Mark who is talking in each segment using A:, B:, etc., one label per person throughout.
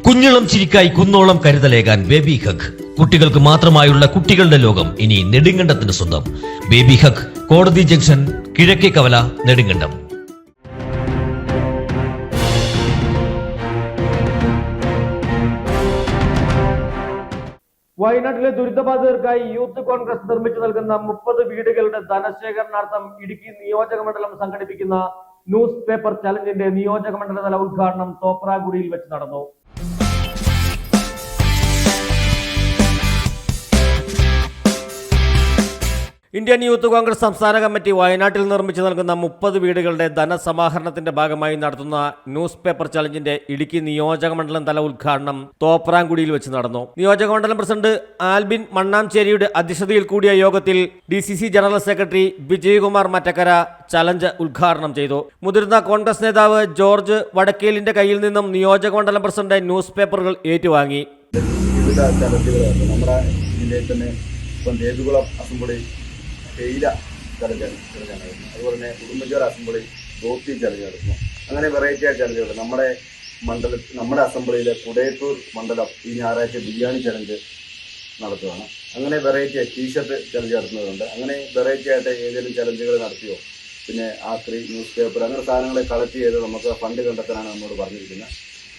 A: കുഞ്ഞിളം ചിരിക്കായി കുന്നോളം കരുതലേകാൻ baby hug. കുട്ടികൾക്ക് മാത്രമായുള്ള കുട്ടികളുടെ ലോകം ഇനി നെടുങ്കണ്ടത്തിന് സ്വന്തം. ബേബി ഹഗ്, കോടതി ജംഗ്ഷൻ, കിഴക്കേ കവല, നെടുങ്കണ്ടം.
B: വയനാട്ടിലെ ദുരിതബാധിതർക്കായി യൂത്ത് കോൺഗ്രസ് നിർമ്മിച്ചു നൽകുന്ന 30 വീടുകളുടെ ധനശേഖരണാർത്ഥം ഇടുക്കി നിയോജക മണ്ഡലം സംഘടിപ്പിക്കുന്ന ന്യൂസ് പേപ്പർ ചലഞ്ചിന്റെ നിയോജക മണ്ഡലതല ഉദ്ഘാടനം തോപ്രാംകുടിയിൽ വെച്ച് നടന്നു.
C: ഇന്ത്യൻ യൂത്ത് കോൺഗ്രസ് സംസ്ഥാന കമ്മിറ്റി വയനാട്ടിൽ നിർമ്മിച്ചു നൽകുന്ന 30 വീടുകളുടെ ധനസമാഹരണത്തിന്റെ ഭാഗമായി നടത്തുന്ന ന്യൂസ് പേപ്പർ ചലഞ്ചിന്റെ ഇടുക്കി നിയോജക മണ്ഡലം തല ഉദ്ഘാടനം തോപ്രാംകുടിയിൽ വെച്ച് നടന്നു. നിയോജക മണ്ഡലം പ്രസിഡന്റ് ആൽബിൻ മണ്ണാംചേരിയുടെ അധ്യക്ഷതയിൽ കൂടിയ യോഗത്തിൽ DCC general secretary Vijayakumar Mattakkara challenge ഉദ്ഘാടനം ചെയ്തു. മുതിർന്ന കോൺഗ്രസ് നേതാവ് ജോർജ് വടക്കേലിന്റെ കയ്യിൽ നിന്നും നിയോജക മണ്ഡലം പ്രസിഡന്റ് ന്യൂസ് പേപ്പറുകൾ ഏറ്റുവാങ്ങി.
D: തേയില ചലഞ്ചായിരുന്നു, അതുപോലെ തന്നെ കുടുംബജോർ അസംബ്ലി ധോത്തി ചലഞ്ച് നടത്തുന്നു. അങ്ങനെ വെറൈറ്റി ആയിട്ട് ചലഞ്ചുകൾ നമ്മുടെ അസംബ്ലിയിലെ കുടയത്തൂർ മണ്ഡലം ഈ ഞായറാഴ്ച ബിരിയാണി ചലഞ്ച് നടത്തുകയാണ്. അങ്ങനെ വെറൈറ്റി ടീഷർട്ട് ചലഞ്ച് നടത്തുന്നതുണ്ട്. അങ്ങനെ വെറൈറ്റി ആയിട്ട് ഏതെങ്കിലും ചലഞ്ചുകൾ നടത്തിയോ, പിന്നെ ആക്രി, ന്യൂസ് പേപ്പർ, അങ്ങനെ സാധനങ്ങളെ കളക്ട് ചെയ്ത് നമുക്ക് ഫണ്ട് കണ്ടെത്താനാണ് നമ്മോട് പറഞ്ഞിരിക്കുന്നത്.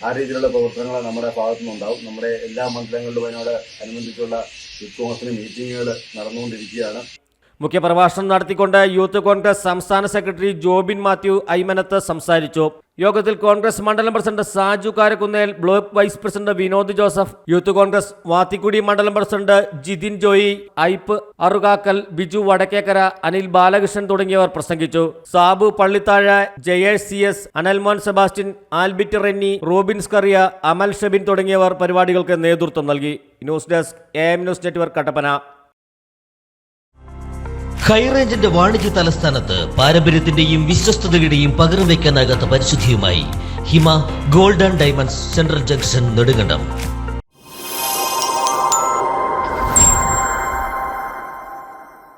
D: ആ രീതിയിലുള്ള പ്രവർത്തനങ്ങൾ നമ്മുടെ ഭാഗത്തുനിന്നുണ്ടാവും. നമ്മുടെ എല്ലാ മണ്ഡലങ്ങളിലും അതിനോട് അനുബന്ധിച്ചുള്ള യൂത്ത് കോൺഗ്രസിന് മീറ്റിങ്ങുകൾ നടന്നുകൊണ്ടിരിക്കുകയാണ്.
C: മുഖ്യപ്രഭാഷണം നടത്തിക്കൊണ്ട് യൂത്ത് കോൺഗ്രസ് സംസ്ഥാന സെക്രട്ടറി ജോബിൻ മാത്യു ഐമനത്ത് സംസാരിച്ചു. യോഗത്തിൽ കോൺഗ്രസ് മണ്ഡലം president Saju Karakkunnel, block vice president Vinod Joseph, youth Congress Vathikudy മണ്ഡലം പ്രസിഡന്റ് ജിതിൻ ജോയി, ഐപ്പ് അറുകാക്കൽ, ബിജു വടക്കേക്കര, അനിൽ ബാലകൃഷ്ണൻ തുടങ്ങിയവർ പ്രസംഗിച്ചു. സാബു പള്ളിത്താഴ, ജയേഷ് CS, അനൽമോൻ സെബാസ്റ്റ്യൻ, ആൽബിറ്റ് റെന്നി, റോബിൻസ് കറിയ, അമൽ ഷെബിൻ തുടങ്ങിയവർ പരിപാടികൾക്ക് നേതൃത്വം നൽകി. News desk AM news network Kattappana.
A: ഹൈറേഞ്ചിന്റെ വാണിജ്യ തലസ്ഥാനത്ത് പാരമ്പര്യത്തിന്റെയും വിശ്വസ്തതയുടെയും പകരം വയ്ക്കാനാകാത്ത പരിശുദ്ധിയുമായി Hima gold and diamonds, central junction, Nedumkandam.